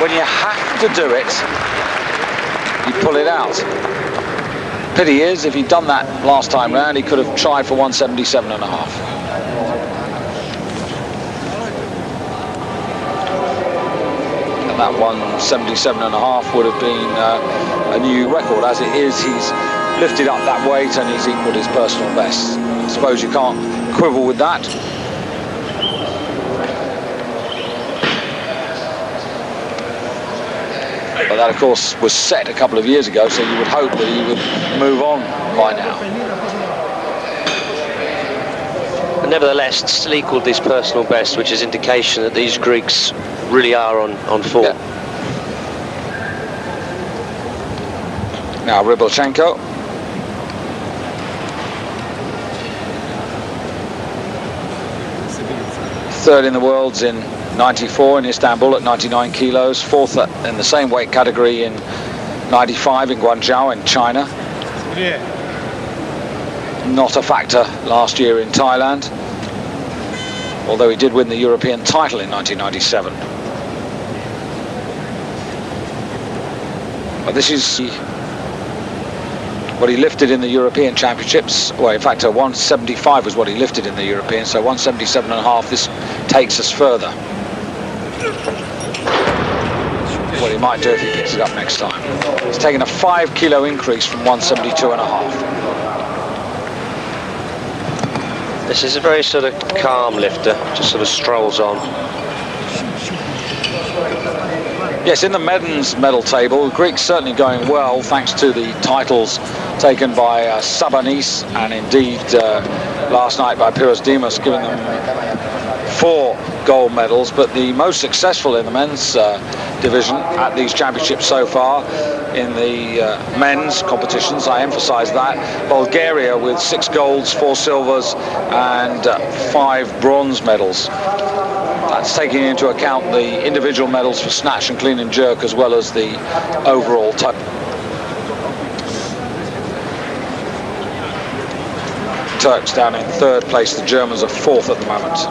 when you have to do it, you pull it out. Pity is, if he'd done that last time round, he could have tried for 177.5. And that 177.5 would have been a new record. As it is, he's lifted up that weight and he's equalled his personal best. I suppose you can't quibble with that. But that, of course, was set a couple of years ago, so you would hope that he would move on by now. But nevertheless, still equalled his personal best, which is indication that these Greeks really are on form. Yeah. Now Rybelchenko. Third in the worlds in 94 in Istanbul at 99 kilos, fourth in the same weight category in 95 in Guangzhou in China. Not a factor last year in Thailand, although he did win the European title in 1997. But this is what he lifted in the European Championships. Well, in fact, 175 was what he lifted in the European, so 177.5, this takes us further. What he might do if he picks it up next time. He's taken a 5 kilo increase from 172.5. This is a very sort of calm lifter, just sort of strolls on. Yes, in the men's medal table, the Greeks certainly going well, thanks to the titles taken by Sabonis and indeed last night by Pyrrhos Dimos, giving them 4 gold medals. But the most successful in the men's division at these championships so far in the men's competitions, I emphasize that, Bulgaria with 6 golds, 4 silvers and 5 bronze medals. That's taking into account the individual medals for snatch and clean and jerk, as well as the overall total. Turks down in 3rd place, the Germans are 4th at the moment.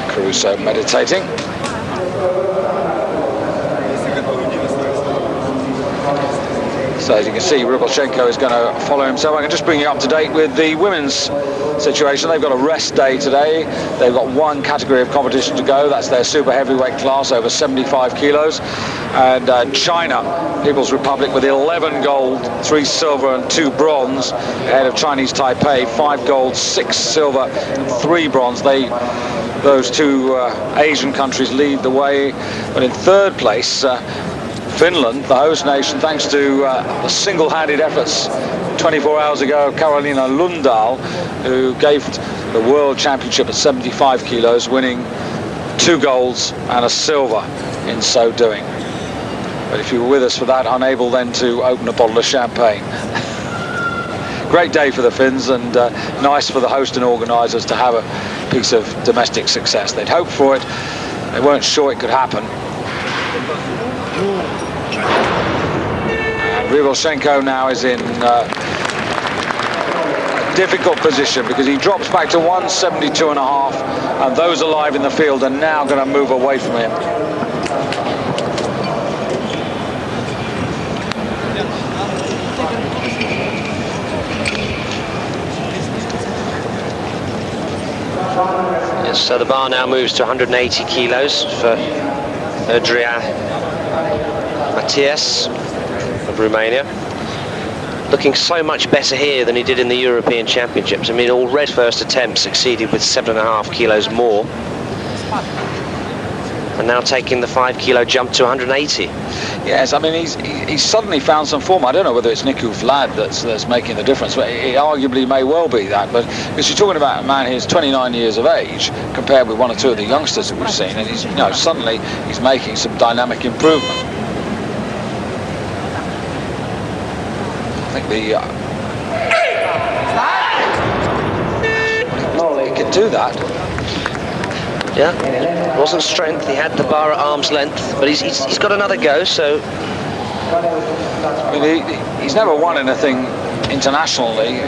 Caruso meditating. So as you can see, Rybelchenko is going to follow himself. I can just bring you up to date with the women's situation. They've got a rest day today. They've got 1 category of competition to go. That's their super heavyweight class over 75 kilos. And China, People's Republic, with 11 gold, 3 silver and 2 bronze, ahead of Chinese Taipei, 5 gold, 6 silver and 3 bronze. Those 2 Asian countries lead the way. But in 3rd place, Finland, the host nation, thanks to the single-handed efforts 24 hours ago, Carolina Lundahl, who gave the World Championship at 75 kilos, winning 2 golds and a silver in so doing. But if you were with us for that, unable then to open a bottle of champagne. Great day for the Finns, and nice for the host and organisers to have a piece of domestic success. They'd hoped for it. They weren't sure it could happen. Rybelchenko now is in a difficult position because he drops back to 172.5, and those alive in the field are now going to move away from him. Yes, so the bar now moves to 180 kilos for Adria Matias of Romania. Looking so much better here than he did in the European Championships. I mean, all red first attempt succeeded with 7.5 kilos more. And now taking the 5 kilo jump to 180. Yes, I mean, he's suddenly found some form. I don't know whether it's Niku Vlad that's making the difference, but it arguably may well be that. But because you're talking about a man who's 29 years of age, compared with 1 or 2 of the youngsters that we've seen, and he's, suddenly he's making some dynamic improvement. I think he could do that. Yeah, it wasn't strength. He had the bar at arm's length, but he's got another go. So I mean, he's never won anything internationally.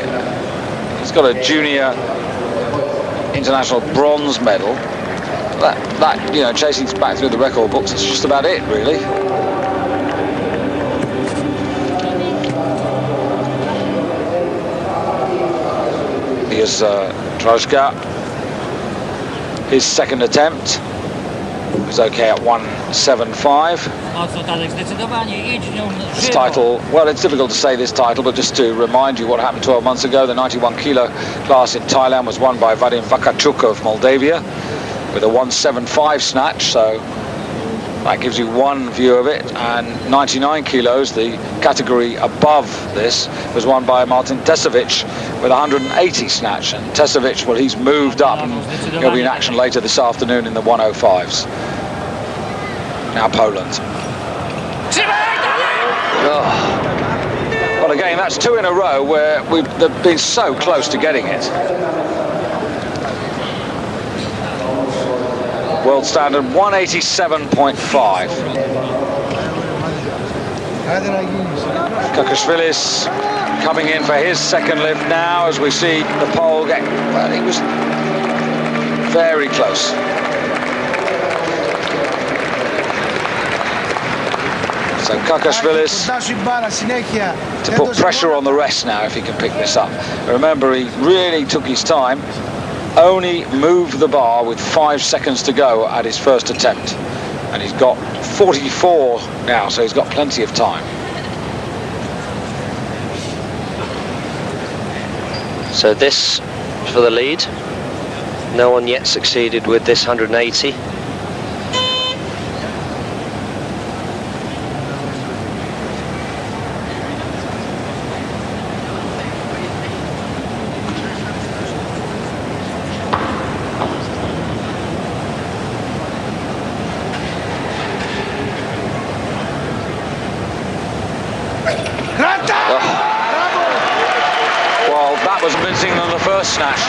He's got a junior international bronze medal. That you know, chasing back through the record books, that's just about it, really. Here's Drozga. His second attempt was okay at 1.75. This title, well, it's difficult to say this title, but just to remind you what happened 12 months ago, the 91 kilo class in Thailand was won by Vadim Vakachuk of Moldavia with a 1.75 snatch, so that gives you one view of it. And 99 kilos, the category above this, was won by Martin Tesovic with 180 snatch. And Tesovic, well, he's moved up and he'll be in action later this afternoon in the 105s. Now Poland. Oh. Well, again, that's two in a row where they've been so close to getting it. World standard 187.5. Kakashvilis coming in for his second lift now, as we see the pole get, well, he was very close. So Kakashvilis to put pressure on the rest now if he can pick this up. Remember, he really took his time. Only moved the bar with 5 seconds to go at his first attempt, and he's got 44 now, so he's got plenty of time. So this for the lead. No one yet succeeded with this 180. Snatch.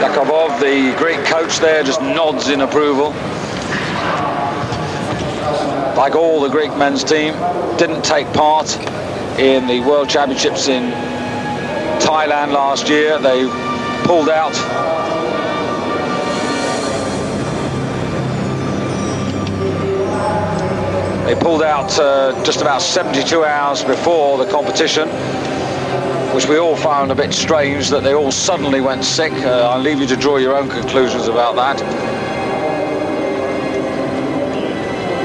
Jakubov, the Greek coach there, just nods in approval. Like all the Greek men's team, didn't take part in the World Championships in Thailand last year. They pulled out. They pulled out just about 72 hours before the competition, which we all found a bit strange, that they all suddenly went sick. I'll leave you to draw your own conclusions about that.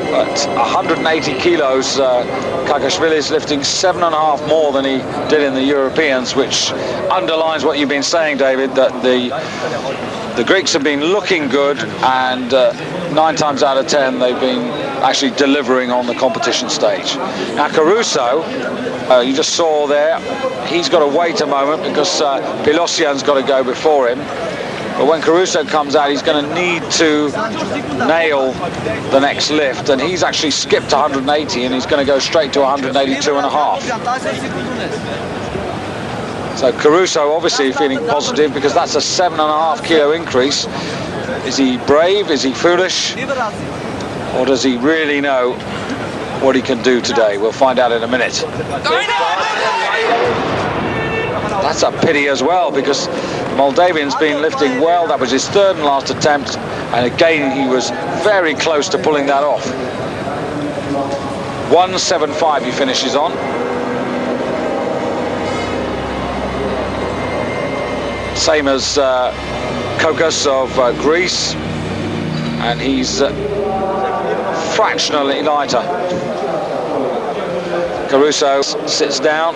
But 180 kilos, Kakashvili is lifting 7.5 more than he did in the Europeans, which underlines what you've been saying, David, that the Greeks have been looking good, and 9 times out of 10 they've been actually delivering on the competition stage. Now Caruso, you just saw there, he's got to wait a moment because Pilosian's got to go before him. But when Caruso comes out, he's going to need to nail the next lift, and he's actually skipped 180 and he's going to go straight to 182.5. So Caruso obviously feeling positive because that's a 7.5 kilo increase. Is he brave? Is he foolish? Or does he really know what he can do today? We'll find out in a minute. That's a pity as well, because Moldavian's been lifting well. That was his third and last attempt, and again he was very close to pulling that off. 1.75 he finishes on. Same as Kokos of Greece, and he's fractionally lighter. Caruso sits down.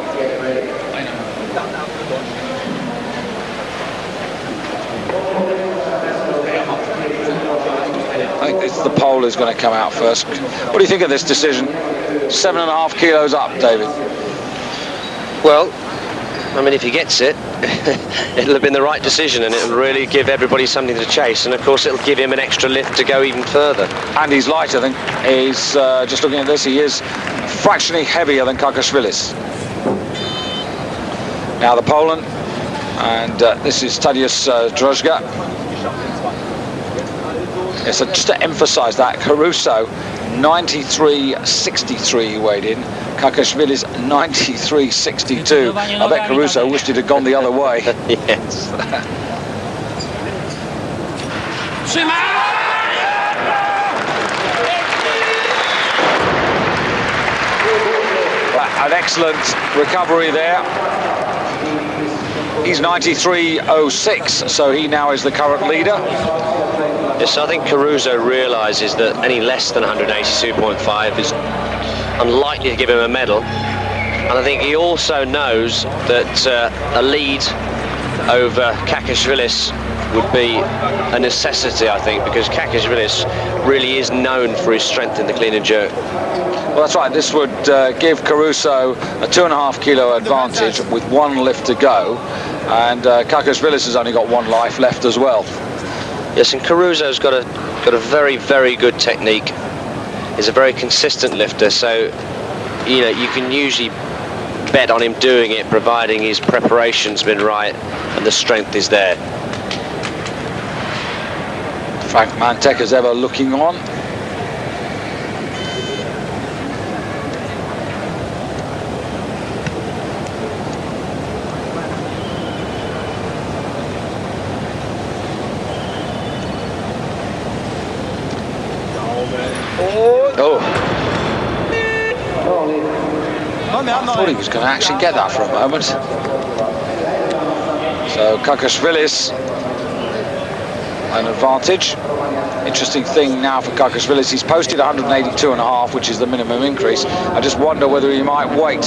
I think it's the pole who's going to come out first. What do you think of this decision? 7.5 kilos up, David. Well, I mean, if he gets it, it'll have been the right decision, and it'll really give everybody something to chase, and of course it'll give him an extra lift to go even further. And he's light, I think. He's, just looking at this, he is fractionally heavier than Kakashvilis. Now the Poland, and this is Tadeusz Drozga. Yes, so just to emphasise that, Caruso 93.63 he weighed in. Kakashvili's 93.62. I bet Caruso wished it had gone the other way. Yes. An excellent recovery there. He's 93.06, so he now is the current leader. Yes, I think Caruso realises that any less than 182.5 is unlikely to give him a medal. And I think he also knows that a lead over Kakashvilis would be a necessity, I think, because Kakashvilis really is known for his strength in the clean and jerk. Well, that's right. This would give Caruso a 2.5 kilo advantage with one lift to go, and Kakashvilis has only got one life left as well. Yes, and Caruso's got a very, very good technique. He's a very consistent lifter, so you know you can usually bet on him doing it, providing his preparation's been right and the strength is there. Frank Mantek as ever looking on. I thought he was going to actually get that for a moment. So Kakashvilis an advantage. Interesting thing now for Kakashvilis, he's posted 182.5, which is the minimum increase. I just wonder whether he might wait.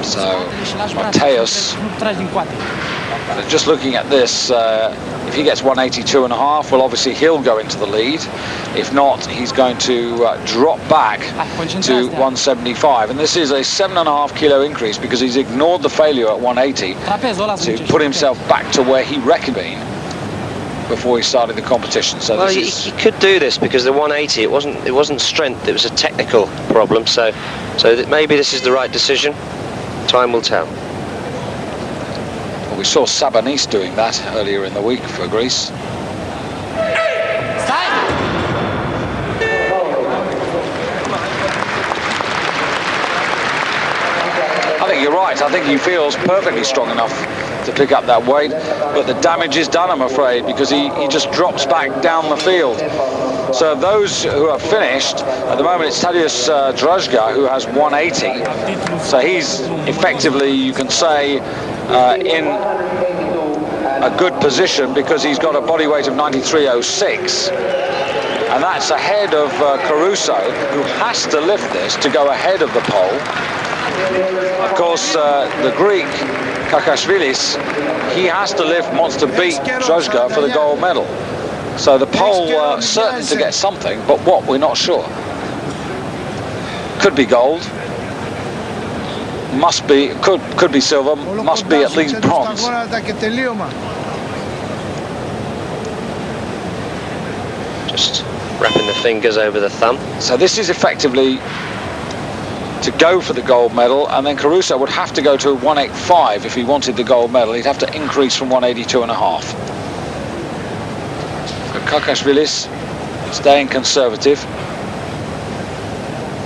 So Mateus, just looking at this, if he gets 182.5, well, obviously he'll go into the lead. If not, he's going to drop back to 175, and this is a 7.5 kilo increase because he's ignored the failure at 180 to put himself back to where he reckoned being before he started the competition. So well, he could do this because the 180, it wasn't strength, it was a technical problem. So maybe this is the right decision. Time will tell. Well, we saw Sabonis doing that earlier in the week for Greece. I think you're right. I think he feels perfectly strong enough to pick up that weight, but the damage is done, I'm afraid, because he just drops back down the field. So those who have finished, at the moment it's Tadeusz Druzga who has 180. So he's effectively, you can say, in a good position because he's got a body weight of 93.06. And that's ahead of Caruso, who has to lift this to go ahead of the pole. Of course, the Greek, Kakashvilis, he has to lift, wants to beat Druzga for the gold medal. So the pole certain to get something, but what, we're not sure. Could be gold, must be, could be silver, must be at least bronze. Just wrapping the fingers over the thumb. So this is effectively to go for the gold medal, and then Caruso would have to go to 185 if he wanted the gold medal. He'd have to increase from 182.5. So Kakashvilis staying conservative,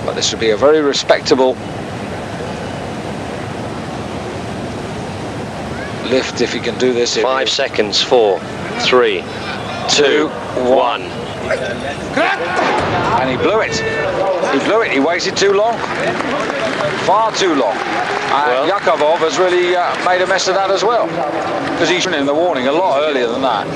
but this would be a very respectable lift if he can do this. 5 seconds. 4, 3, 2, 1. And he blew it. He blew it. He waited too long. Far too long. And Yakovov has really made a mess of that as well, because he's been in the warning a lot earlier than that.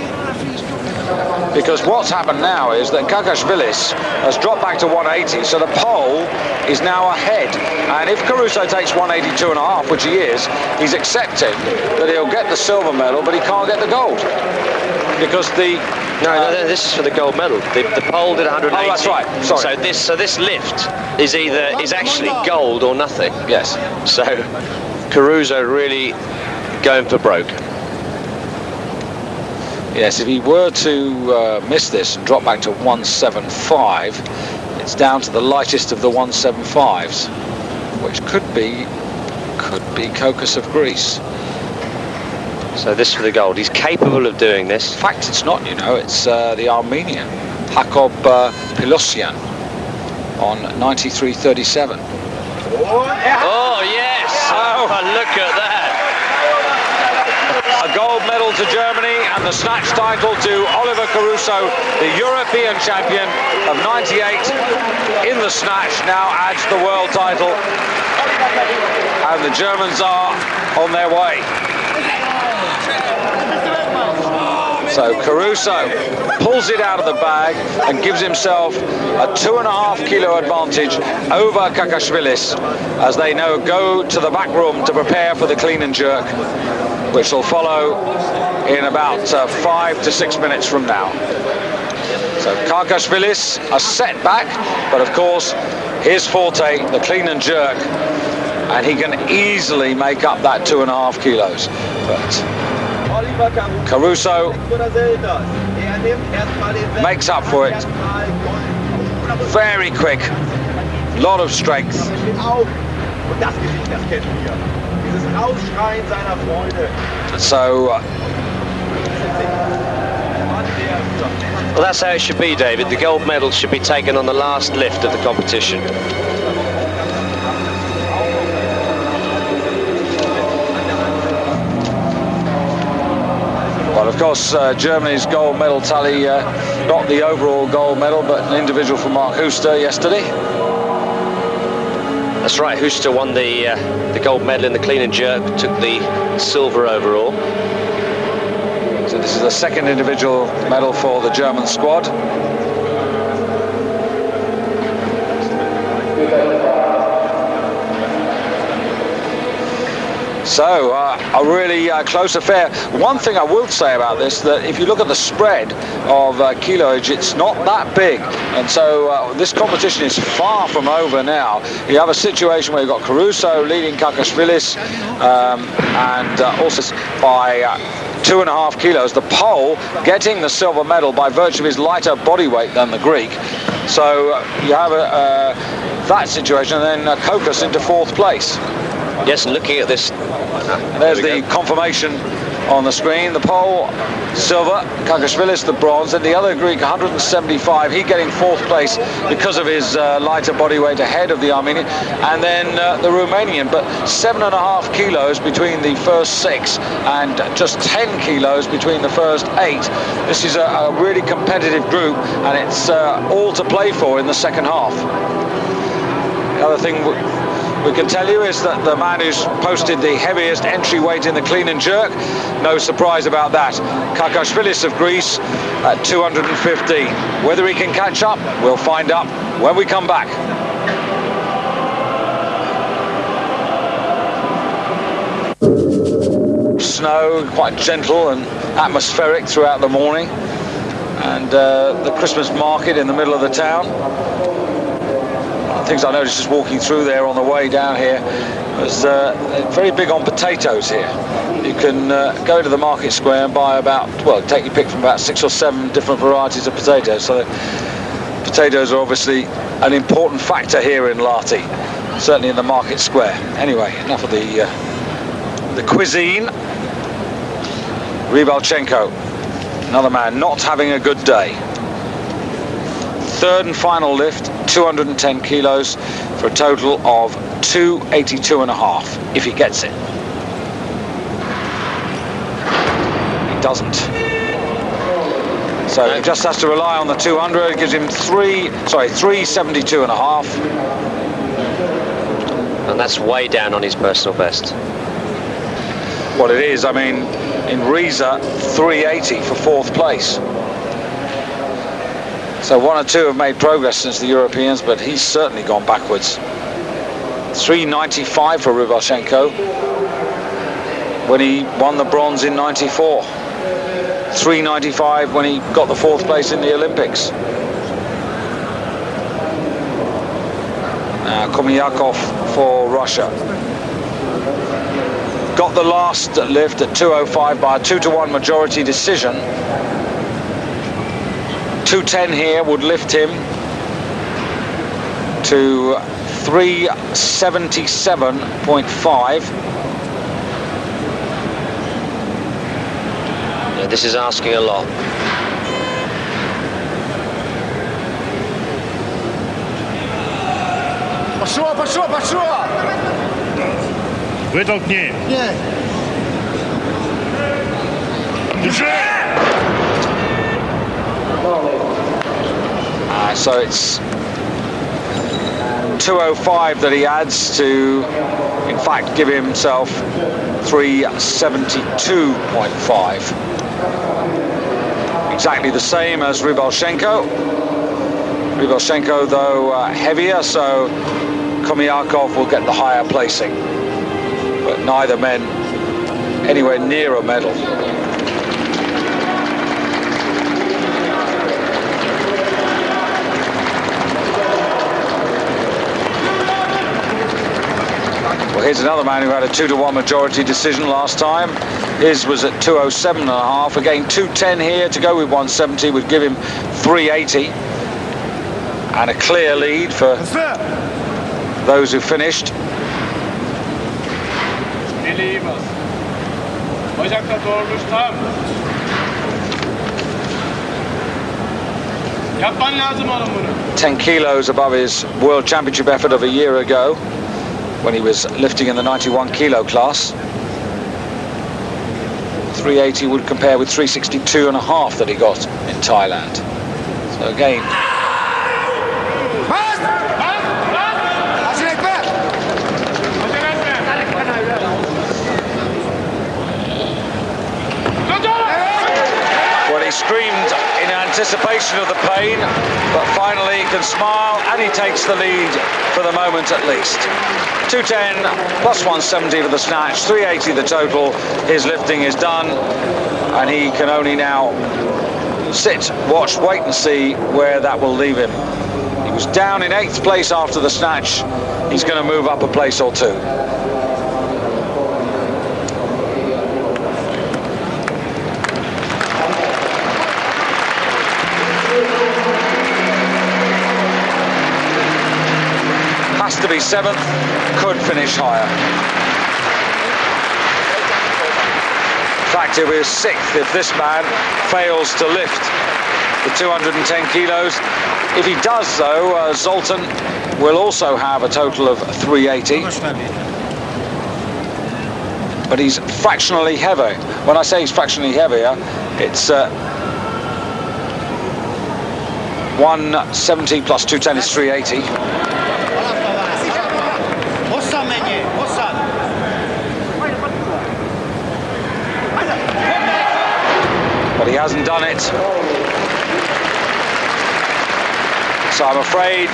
Because what's happened now is that Kakashvilis has dropped back to 180, so the pole is now ahead. And if Caruso takes 182.5, which he is, he's accepting that he'll get the silver medal, but he can't get the gold. Because the... No, this is for the gold medal. The pole did 180. Oh, that's right. Sorry. So this lift is actually gold or nothing. Yes. So Caruso really going for broke. Yes, if he were to miss this and drop back to 175, it's down to the lightest of the 175s, which could be Kokos of Greece. So this for the gold. He's capable of doing this. In fact, it's not, you know, it's the Armenian, Jakob Pilosyan, on 93.37. Oh, yes! Oh, look at that! A gold medal to Germany and the snatch title to Oliver Caruso, the European champion of 98 in the snatch, now adds the world title. And the Germans are on their way. So Caruso pulls it out of the bag and gives himself a 2.5 kilo advantage over Kakashvilis, as they now go to the back room to prepare for the clean and jerk, which will follow in about 5 to 6 minutes from now. So Kakashvilis, a setback, but of course his forte, the clean and jerk, and he can easily make up that 2.5 kilos. But Caruso makes up for it. Very quick, lot of strength. So well, that's how it should be, David. The gold medal should be taken on the last lift of the competition. Well, of course, Germany's gold medal tally, not the overall gold medal, but an individual from Mark Huster yesterday. That's right, Huster won the gold medal in the clean and jerk, took the silver overall. So this is the second individual medal for the German squad. So, a really close affair. One thing I will say about this, that if you look at the spread of kiloage, it's not that big. And so this competition is far from over now. You have a situation where you've got Caruso leading Kakashvilis, and also by 2.5 kilos. The Pole getting the silver medal by virtue of his lighter body weight than the Greek. So you have that situation, and then Kokas into 4th place. Yes, and looking at this, there's the confirmation on the screen. The Pole, silver, Kakashvilis, the bronze, and the other Greek, 175. He getting 4th place because of his lighter body weight ahead of the Armenian, and then the Romanian, but 7.5 kilos between the first 6 and just 10 kilos between the first 8. This is a really competitive group, and it's all to play for in the second half. The other thing we can tell you is that the man who's posted the heaviest entry weight in the clean and jerk, no surprise about that, Kakashvilis of Greece at 215. Whether he can catch up, we'll find out when we come back. Snow, quite gentle and atmospheric throughout the morning, and the Christmas market in the middle of the town. Things I noticed just walking through there on the way down here was very big on potatoes here. You can go to the market square and buy about, well, take your pick from about 6 or 7 different varieties of potatoes. So potatoes are obviously an important factor here in Lahti, certainly in the market square. Anyway, enough of the cuisine. Rybalchenko, another man not having a good day. 3rd and final lift, 210 kilos for a total of 282.5 if he gets it. He doesn't. So he just has to rely on the 200. It gives him 372.5. And that's way down on his personal best. What it is, I mean, in Riza, 380 for 4th place. So 1 or 2 have made progress since the Europeans, but he's certainly gone backwards. 395 for Rybalchenko when he won the bronze in 94. 395 when he got the 4th place in the Olympics. Komiakov for Russia. Got the last lift at 205 by a 2-1 majority decision. 210 here would lift him to 377.5. this is asking a lot. Пошло! Вытолкни! Нет! Держи! So it's 205 that he adds to, in fact, give himself 372.5. Exactly the same as Rybalchenko. Rybalchenko, though, heavier, so Komiakov will get the higher placing. But neither men anywhere near a medal. Well, here's another man who had a 2-1 majority decision last time. His was at 207.5. Again, 210 here to go with 170 would give him 380. And a clear lead for those who finished. Bacakla doğruluş tam. Yapman lazım oğlum bunu. 10 kilos above his World Championship effort of a year ago when he was lifting in the 91 kilo class. 380 would compare with 362.5 that he got in Thailand. So again, screamed in anticipation of the pain, but finally he can smile and he takes the lead for the moment at least. 210 plus 170 for the snatch, 380 the total. His lifting is done and he can only now sit, watch, wait and see where that will leave him. He was down in 8th place after the snatch. He's going to move up a place or two. To be 7th, could finish higher. In fact, it was 6th if this man fails to lift the 210 kilos. If he does, though, Zoltan will also have a total of 380. But he's fractionally heavier. When I say he's fractionally heavier, it's 170 plus 210 is 380. But he hasn't done it. So I'm afraid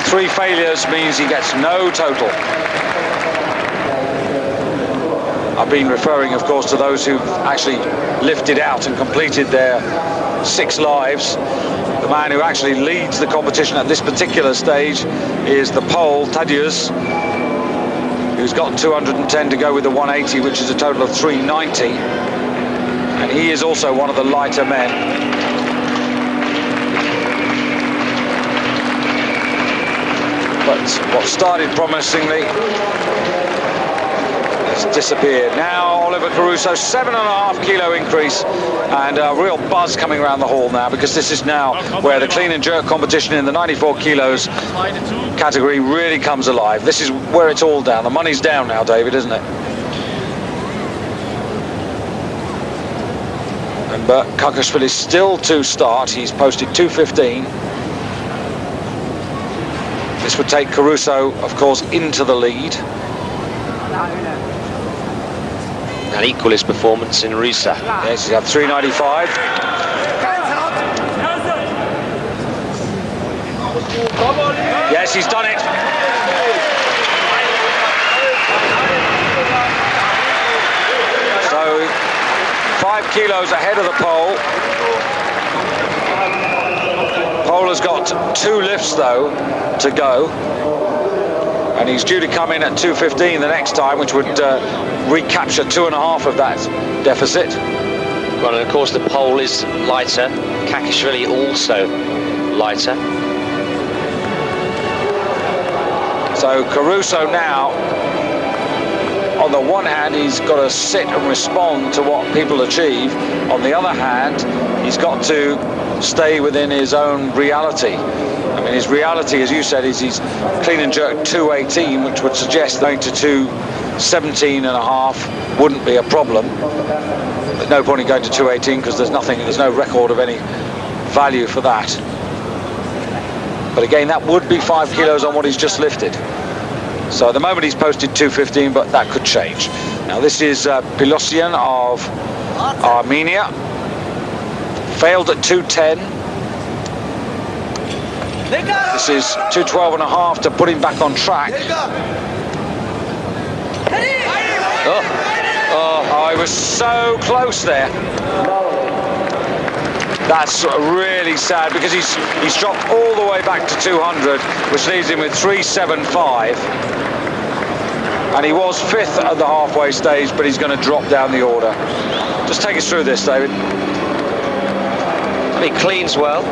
3 failures means he gets no total. I've been referring, of course, to those who've actually lifted out and completed their 6 lives. The man who actually leads the competition at this particular stage is the Pole, Tadeusz, who's got 210 to go with the 180, which is a total of 390. And he is also one of the lighter men. But what started promisingly has disappeared. Now Oliver Caruso, 7.5 kilo increase, and a real buzz coming around the hall now, because this is now where the clean and jerk competition in the 94 kilos category really comes alive. This is where it's all down. The money's down now, David, isn't it? But Kakashvili is still to start. He's posted 2:15. This would take Caruso, of course, into the lead. And equal his performance in Risa. Yes, he's had 395. Yes, he's done it. So 5 kilos ahead of the pole. Pole has got 2 lifts though to go, and he's due to come in at 2:15 the next time, which would recapture 2.5 of that deficit. Well, and of course the pole is lighter. Kakashvili also lighter. So Caruso now on the one hand, he's got to sit and respond to what people achieve. On the other hand, he's got to stay within his own reality. I mean, his reality, as you said, is he's clean and jerk 218, which would suggest going to 217 and a half wouldn't be a problem. There's no point in going to 218 because there's no record of any value for that. But again, that would be 5 kilos on what he's just lifted. So at the moment he's posted 215, but that could change. Now this is Pilosian of Armenia. Failed at 210. This is 212 and a half to put him back on track. Oh, he was so close there. That's really sad because he's dropped all the way back to 200, which leaves him with 375. And he was 5th at the halfway stage, but he's going to drop down the order. Just take us through this, David. He cleans well.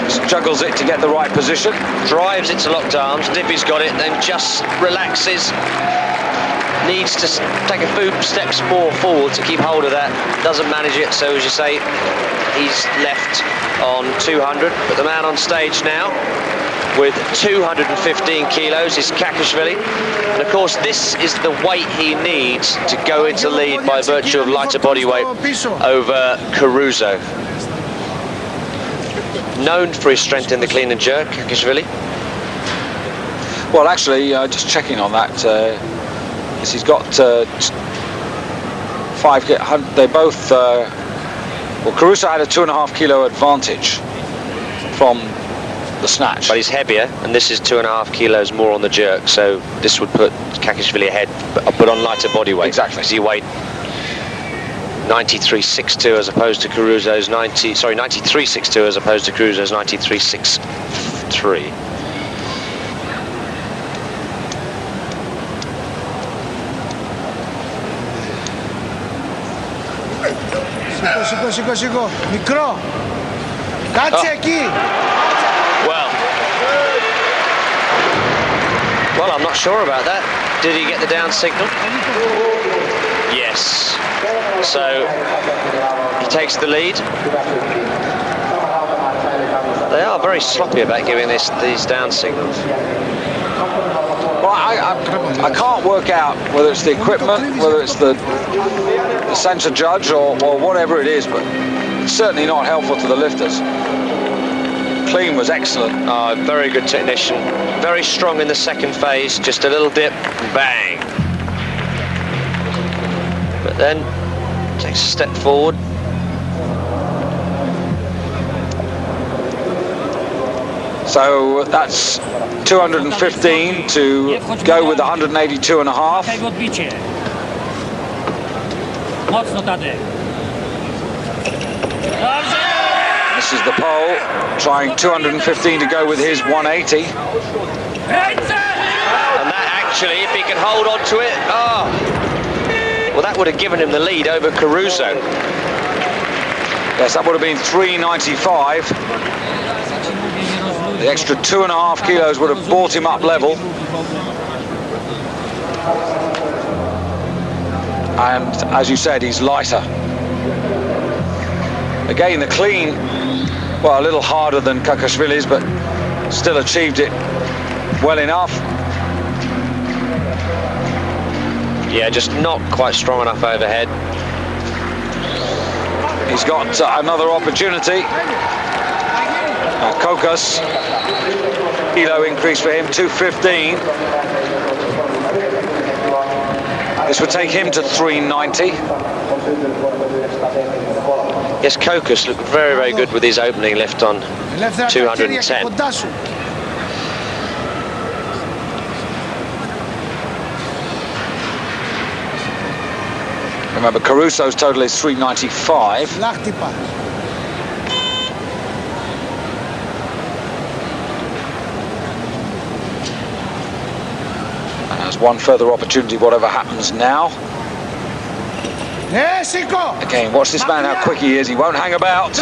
Just juggles it to get the right position. Drives it to locked arms. And if he's got it, then just relaxes. Needs to take a few steps more forward to keep hold of that. Doesn't manage it, so as you say, he's left on 200. But the man on stage now with 215 kilos is Kakashvili. And of course, this is the weight he needs to go into lead by virtue of lighter body weight over Caruso. Known for his strength in the clean and jerk, Kakashvili. Well, actually, just checking on that, he's got 5. They both. Well, Caruso had a 2.5 kilo advantage from the snatch, but he's heavier, and this is 2.5 kilos more on the jerk. So this would put Kakashvili ahead, but on lighter body weight. Exactly. Because he weighed 93.62 as opposed to Caruso's 93.62 as opposed to Caruso's 93.63. Σήκω, μικρό. Κάτσε εκεί. Well, I'm not sure about that. Did he get the down signal? Yes. So he takes the lead. They are very sloppy about giving these down signals. Well, I can't work out whether it's the equipment, whether it's the censor judge or whatever it is, but it's certainly not helpful to the lifters. Clean was excellent. Very good technician. Very strong in the second phase. Just a little dip, bang. But then takes a step forward. So that's 215 to go with 182 and a half. This is the pole, trying 215 to go with his 180. And that actually, if he can hold on to it, well, that would have given him the lead over Caruso. Yes, that would have been 395. The extra 2.5 kilos would have brought him up level. And as you said, he's lighter. Again, the clean, well, a little harder than Kakashvili's, but still achieved it well enough. Yeah, just not quite strong enough overhead. He's got another opportunity. Kokas, kilo increase for him, 215. This would take him to 390. Yes, Kokas looked very, very good with his opening lift on 210. Remember, Caruso's total is 395. And there's one further opportunity, whatever happens now. Again, watch this man, how quick he is. He won't hang about.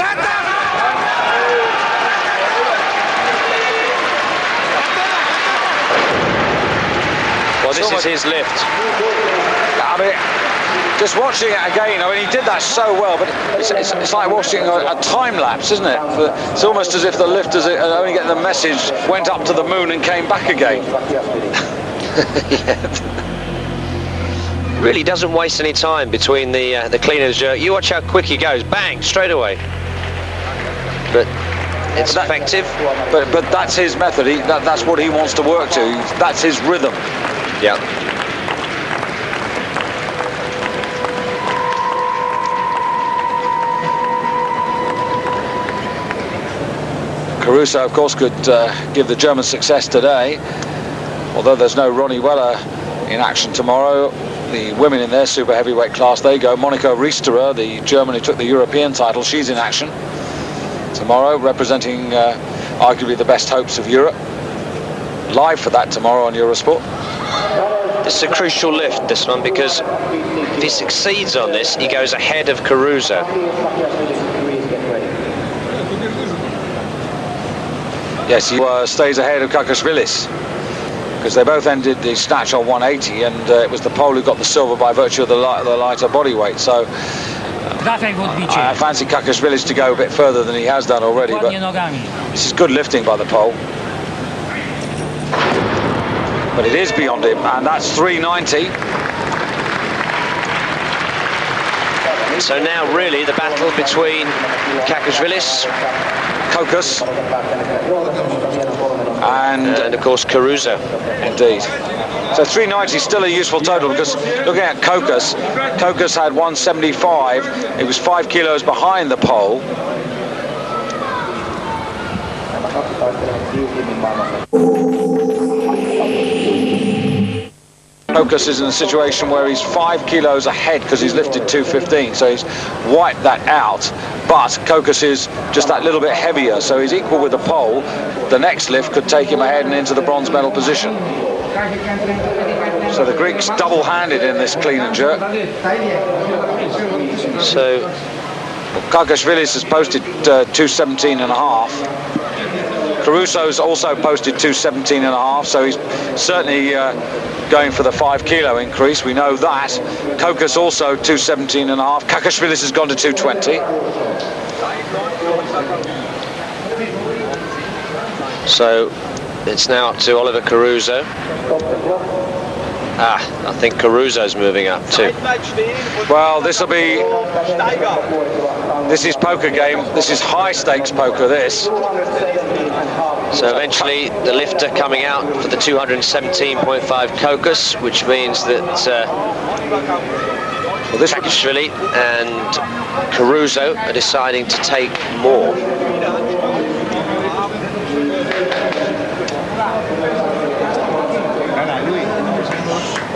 Well, this is his lift. I mean, just watching it again, I mean, he did that so well, but it's like watching a time lapse, isn't it? It's almost as if the lifters only getting the message, went up to the moon and came back again. Yeah. Really doesn't waste any time between the clean and jerk. You watch how quick he goes, bang, straight away. But it's effective. But that's his method. That's what he wants to work to. That's his rhythm. Yeah. Caruso, of course, could give the Germans success today, although there's no Ronnie Weller in action tomorrow. The women in their super heavyweight class, they go. Monika Riesterer, the German who took the European title, she's in action tomorrow, representing arguably the best hopes of Europe. Live for that tomorrow on Eurosport. This is a crucial lift, this one, because if he succeeds on this, he goes ahead of Caruso. Yes, he stays ahead of Kakashvilis, because they both ended the snatch on 180, and it was the Pole who got the silver by virtue of the lighter body weight. So I fancy Kakashvilis to go a bit further than he has done already, but this is good lifting by the Pole. But it is beyond him, and that's 390. So now really the battle between Kakashvilis, Kokas, and of course Caruso. Indeed. So 390 is still a useful total, because looking at Kokas had 175. It was 5 kilos behind the Pole. Kokas is in a situation where he's 5 kilos ahead because he's lifted 215, so he's wiped that out. But Kokas is just that little bit heavier, so he's equal with the Pole. The next lift could take him ahead and into the bronze medal position. So the Greeks double-handed in this clean and jerk. So Kakashvilis has posted 217.5. Caruso's also posted 217.5, so he's certainly going for the 5 kilo increase. We know that. Kokas also 217.5. Kakashvilis has gone to 220. So it's now up to Oliver Caruso. I think Caruso's moving up too. Well, this is poker game. This is high stakes poker, this. So eventually the lifter coming out for the 217.5 Kokas, which means that Kakashvili and Caruso are deciding to take more.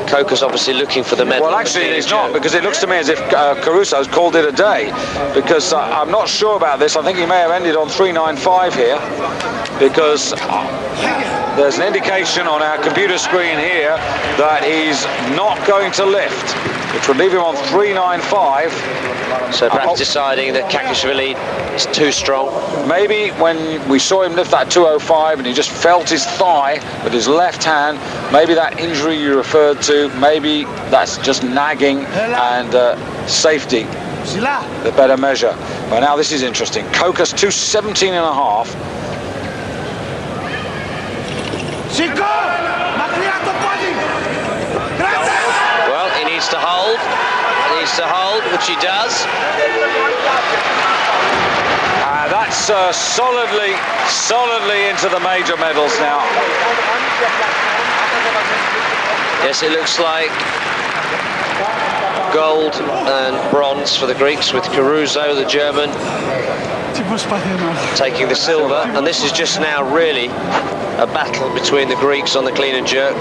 Kokas obviously looking for the medal. Well, actually he's not, because it looks to me as if Caruso's called it a day, because I'm not sure about this. I think he may have ended on 395 here, because there's an indication on our computer screen here that he's not going to lift, which would leave him on 395. So perhaps deciding that Kakashvili is too strong. Maybe when we saw him lift that 205 and he just felt his thigh with his left hand, maybe that injury you referred to, maybe that's just nagging, and safety, the better measure. Well, now this is interesting. Kokas 217.5. Well, he needs to hold. He needs to hold, which he does. That's solidly into the major medals now. Yes, it looks like gold and bronze for the Greeks, with Caruso, the German, taking the silver. And this is just now really a battle between the Greeks on the clean and jerk.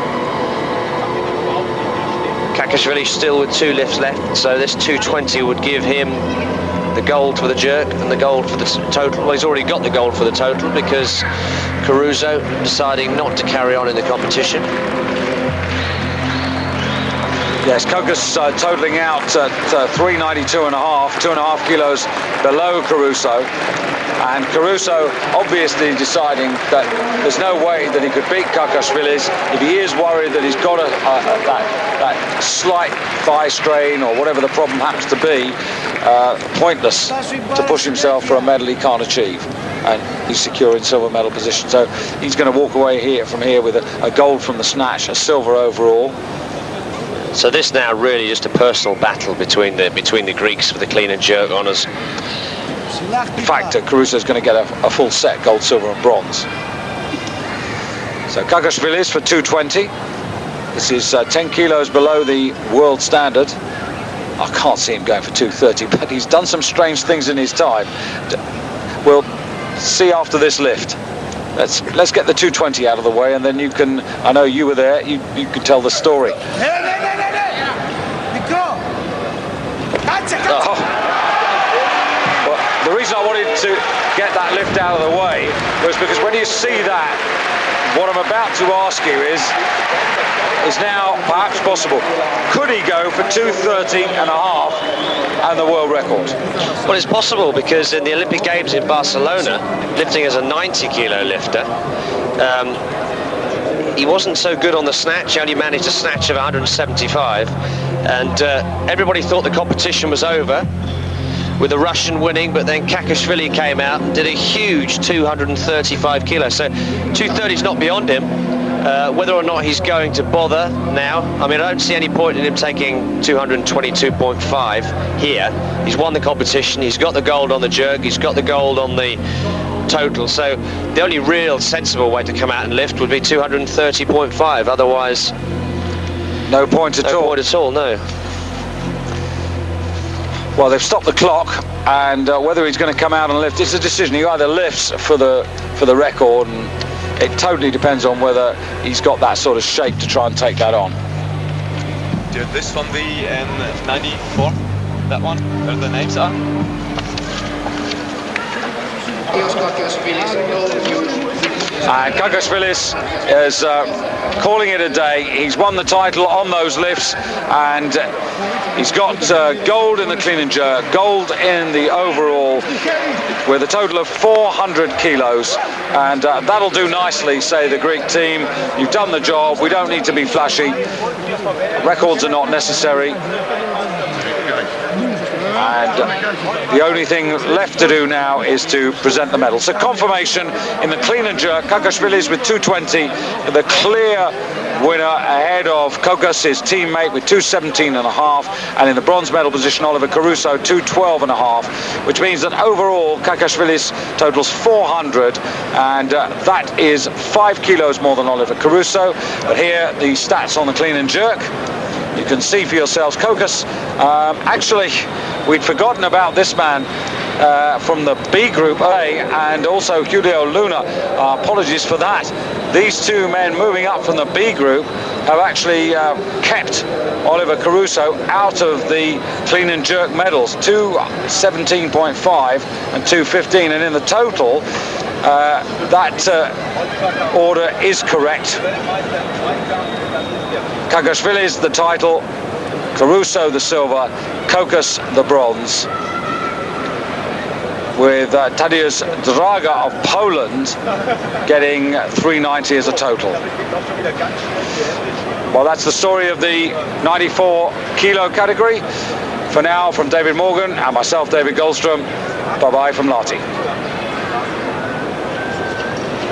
Kakashvili still with 2 lifts left, so this 220 would give him the gold for the jerk and the gold for the total. Well, he's already got the gold for the total, because Caruso deciding not to carry on in the competition. Yes, Kokas totaling out at 392.5, 2.5 kilos below Caruso. And Caruso obviously deciding that there's no way that he could beat Kakashvilis. If he is worried that he's got that slight thigh strain or whatever the problem happens to be, pointless to push himself for a medal he can't achieve. And he's secure in silver medal position. So he's going to walk away from here with a gold from the snatch, a silver overall. So this now really just a personal battle between the Greeks for the clean and jerk honours. In fact, Caruso's going to get a full set, gold, silver and bronze. So Kakashvilis for 220. This is 10 kilos below the world standard. I can't see him going for 230, but he's done some strange things in his time. We'll see after this lift. Let's get the 220 out of the way, and then you can, I know you were there, you can tell the story. Oh. Well, the reason I wanted to get that lift out of the way was because when you see that, what I'm about to ask you is now perhaps possible. Could he go for 230 and a half and the world record? Well, it's possible because in the Olympic Games in Barcelona, lifting as a 90 kilo lifter, he wasn't so good on the snatch. He only managed a snatch of 175, and everybody thought the competition was over with the Russian winning, but then Kakashvili came out and did a huge 235 kilos. So 230 is not beyond him. Whether or not he's going to bother now, I mean, I don't see any point in him taking 222.5 here. He's won the competition, he's got the gold on the jerk, he's got the gold on the total, so the only real sensible way to come out and lift would be 230.5, otherwise no point at all. No point at all, no. Well, they've stopped the clock, and whether he's going to come out and lift, it's a decision. He either lifts for the record, and it totally depends on whether he's got that sort of shape to try and take that on. Dude, this one, the N94, that one, where the names are. And Kakashvilis is calling it a day. He's won the title on those lifts, and he's got gold in the clean and jerk, gold in the overall, with a total of 400 kilos, and that'll do nicely, say the Greek team. You've done the job, we don't need to be flashy, records are not necessary, and the only thing left to do now is to present the medal. So confirmation in the clean and jerk, Kakashvilis with 220, the clear winner ahead of Kokos, his teammate, with 217.5, and in the bronze medal position Oliver Caruso 212.5, which means that overall Kakashvilis totals 400, and that is 5 kilos more than Oliver Caruso. But here the stats on the clean and jerk, you can see for yourselves. Kokos, actually we'd forgotten about this man from the B group A, and also Julio Luna. Apologies for that. These two men moving up from the B group have actually kept Oliver Caruso out of the clean and jerk medals, 217.5 and 215, and in the total that order is correct. Kakashvilis the title, Caruso the silver, Kokos the bronze, with Tadeusz Draga of Poland getting 390 as a total. Well, that's the story of the 94 kilo category. For now, from David Morgan and myself, David Goldstrom, bye-bye from Lahti.